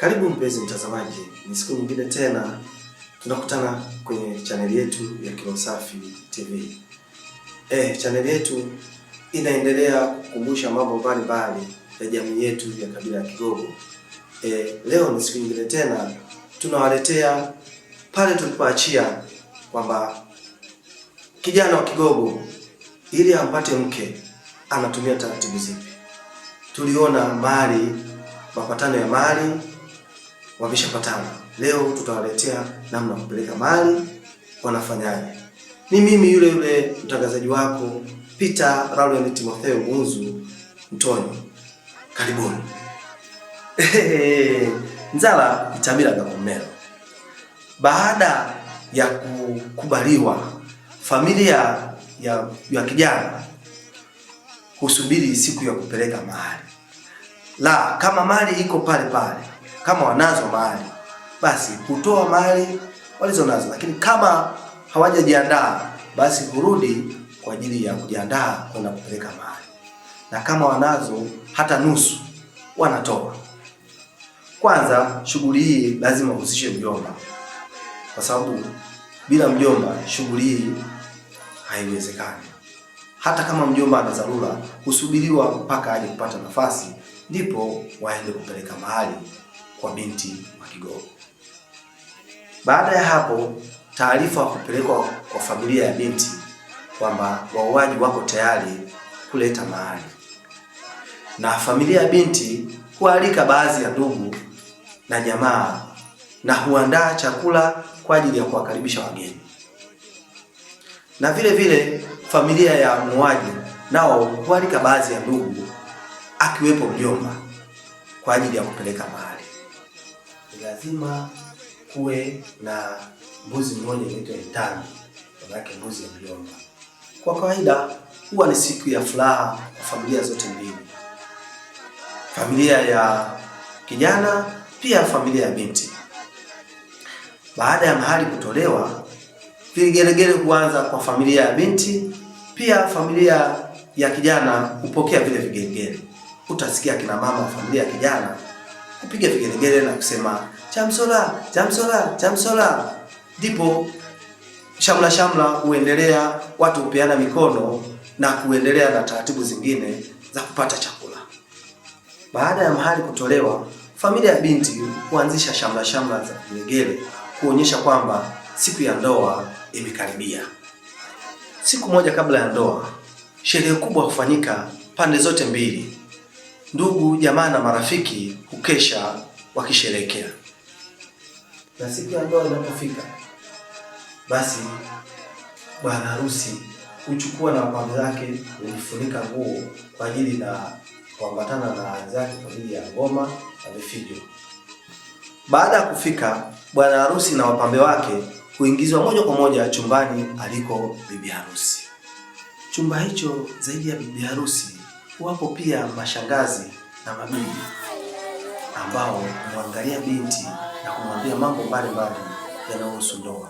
Karibu mpenzi mtazamaji, ni siku nyingine tena tunakutana kwenye chaneli yetu ya Kiroho Safi TV. Chaneli yetu inaendelea kukumbusha mambo mbalimbali ya jamii yetu ya kabila ya Kigogo. Leo ni siku nyingine tena tunawaletea pale tulipoachia kwamba kijana wa Kigogo ili ampate mke anatumia taratibu zipi. Tuliona mali, mapatano ya mali wameshapatana. Leo tutawaletea namna kupeleka mali wanafanyaje. Ni mimi yule mtangazaji wako Peter Laurent Timotheo Bunzu Mtonyo. Karibuni. Nzala itamira gakomero. Baada ya kukubaliwa, familia ya kijana husubiri siku ya kupeleka mahali. Kama mali iko pale pale, kama wanazo mali, basi hutoa mali walizonazo, lakini kama hawajajiandaa basi hurudi kwa ajili ya kujiandaa kwenda kupeleka mali. Na kama wanazo hata nusu wanatoa. Kwanza shughuli hii lazima uhusishe mjomba, kwa sababu bila mjomba shughuli hii haiwezekani. Hata kama mjomba ana dharura, husubiriwa mpaka aje kupata nafasi ndipo waende kupeleka mahali kwa binti wa Kigogo. Baada ya hapo, taarifa kupelekwa kwa familia ya binti kwamba wauaji wako tayari kuleta mahali. Na familia ya binti hualika baadhi ya ndugu na jamaa na huandaa chakula kwa ajili ya kuwakaribisha wageni. Na vile vile familia ya muuaji nao hualika baadhi ya ndugu akiwepo mjomba kwa ajili ya kupeleka mahali. Lazima kuwe na mbuzi mmoja inaitwa Etani, maana mbuzi ya mjomba. Kwa kawaida huwa ni siku ya furaha kwa familia zote mbili, familia ya kijana pia familia ya binti. Baada ya mahali kutolewa, vigelegele huanza kwa familia ya binti, pia familia ya kijana hupokea vile vigelegele. Utasikia kina mama wa familia ya kijana kupiga vigelegele na kusema chamsola, chamsola, chamsola. Ndipo shamla huendelea, watu hupeana mikono na kuendelea na taratibu zingine za kupata chakula. Baada ya mahali kutolewa, familia ya binti huanzisha shamla za vigelegele kuonyesha kwamba siku ya ndoa imekaribia. Siku moja kabla ya ndoa, sherehe kubwa hufanyika pande zote mbili. Ndugu, jamaa na marafiki hukesha wakisherehekea. Na siku ya ndoa inapofika, basi bwana harusi huchukua na wapambe zake kujifunika nguo kwa ajili na kuambatana na wenzake kwa ajili ya ngoma na vifijo. Baada ya kufika, bwana harusi na wapambe wake huingizwa moja kwa moja chumbani aliko bibi harusi. Chumba hicho zaidi ya bibi harusi wapo pia mashangazi na mabibi ambao humwangalia binti na kumwambia mambo mbalimbali yanayohusu ndoa.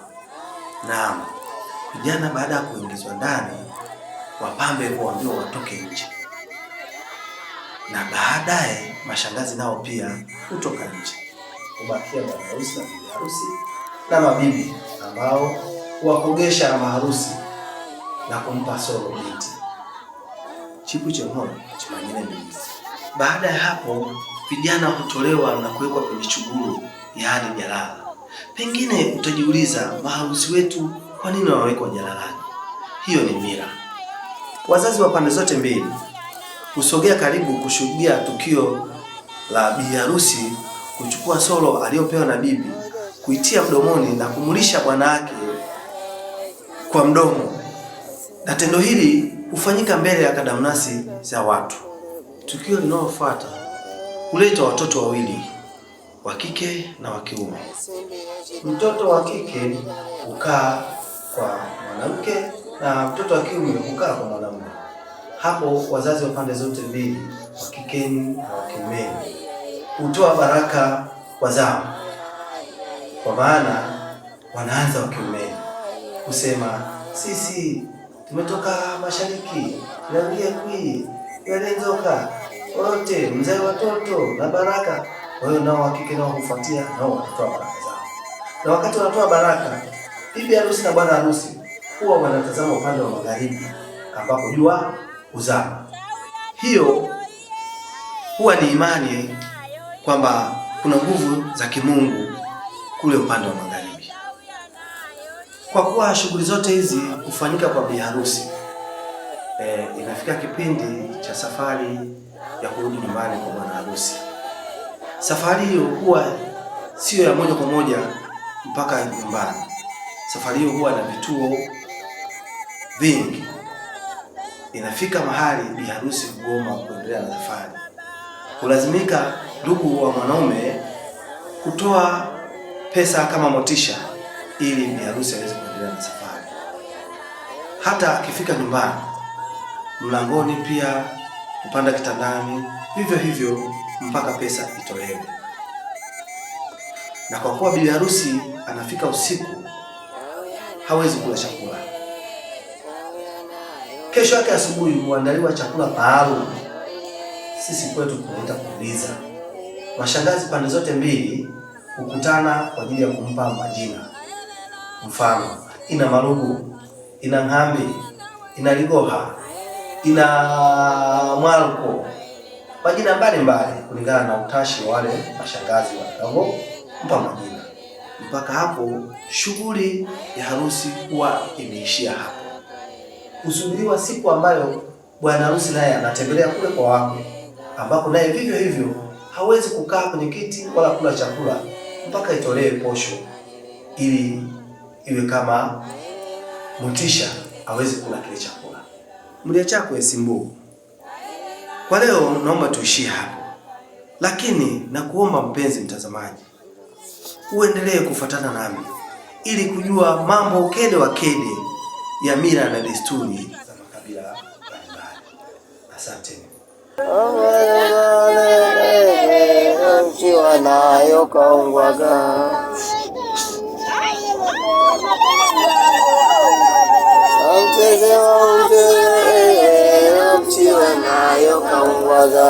Na vijana baada ya kuingizwa ndani, wapambe huambiwa watoke nje. Na baadaye mashangazi nao pia hutoka nje. Kubakia bwana harusi na bibi harusi na mabibi ambao huwakogesha maharusi na kumpa soro binti. Chipu chemono chimanyine binti. Baada ya hapo, vijana hutolewa na kuwekwa kwenye chuguru, yaani jalala. Pengine utajiuliza, maharusi wetu kwa nini wawekwa jalalani? Hiyo ni mila. Wazazi wa pande zote mbili husogea karibu kushuhudia tukio la bibi harusi kuchukua solo aliyopewa na bibi, kuitia mdomoni na kumulisha bwana wake kwa mdomo. Na tendo hili hufanyika mbele ya kadamnasi za watu. Tukio linalofuata huleta watoto wawili, wa kike na wa kiume. Mtoto wa kike hukaa kwa mwanamke na mtoto wa kiume hukaa kwa mwanamume. Hapo wazazi wa pande zote mbili, wa kikeni na wa kiumeni, hutoa baraka kwa zao. Kwa maana wanaanza wa kiumeni kusema, sisi tumetoka mashariki, tunaingia kui, yalenzoka, wote mzee watoto na baraka Kwa hiyo nao hakika nao hufuatia, nao wanatoa baraka zao. Na wakati wanatoa baraka, bibi harusi na bwana harusi huwa wanatazama upande wa magharibi ambapo jua huzama. Hiyo huwa ni imani kwamba kuna nguvu za kimungu kule upande wa magharibi. Kwa kuwa shughuli zote hizi hufanyika kwa bi harusi, inafika kipindi cha safari ya kurudi nyumbani kwa bwana harusi. Safari hiyo huwa sio ya moja kwa moja mpaka nyumbani. Safari hiyo huwa na vituo vingi. Inafika mahali bi harusi kugoma kuendelea na safari, kulazimika ndugu wa mwanaume kutoa pesa kama motisha ili bi harusi aweze kuendelea na safari. Hata akifika nyumbani, mlangoni pia kupanda kitandani, vivyo hivyo mpaka pesa itolewe. Na kwa kuwa bibi harusi anafika usiku, hawezi kula chakula. Kesho yake asubuhi huandaliwa chakula maalum. Sisi kwetu tunaita kuuliza. Mashangazi pande zote mbili hukutana kwa ajili ya kumpa majina. Mfano, ina Marugu, ina Ng'ambi, ina Ligoha, ina Mwalko, majina mbalimbali kulingana na utashi wa wale mashangazi watakapompa majina. Mpaka hapo shughuli ya harusi huwa imeishia hapo. Husubiriwa siku ambayo bwana harusi naye anatembelea kule kwa wakwe, ambapo naye vivyo hivyo hawezi kukaa kwenye kiti wala kula chakula mpaka itolewe posho ili iwe kama motisha aweze kula kile chakula. Mlia chako Esimbu. Kwa leo naomba tuishie hapo. Lakini nakuomba mpenzi mtazamaji, uendelee kufuatana nami ili kujua mambo kede wa kede ya mila na desturi za makabila mbalimbali. Asante. Mchiwa nayo kaungwaga mchiwa nayo kaungwaga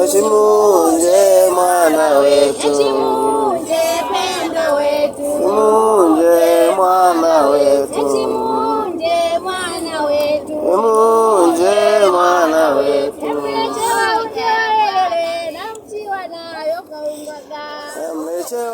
Usimunje mwana wetu, usimunje pendo wetu, usimunje mwana wetu, usimunje mwana wetu, usimunje mwana wetu. Mleche wa kelele na mchiwa nayo kaungwaga.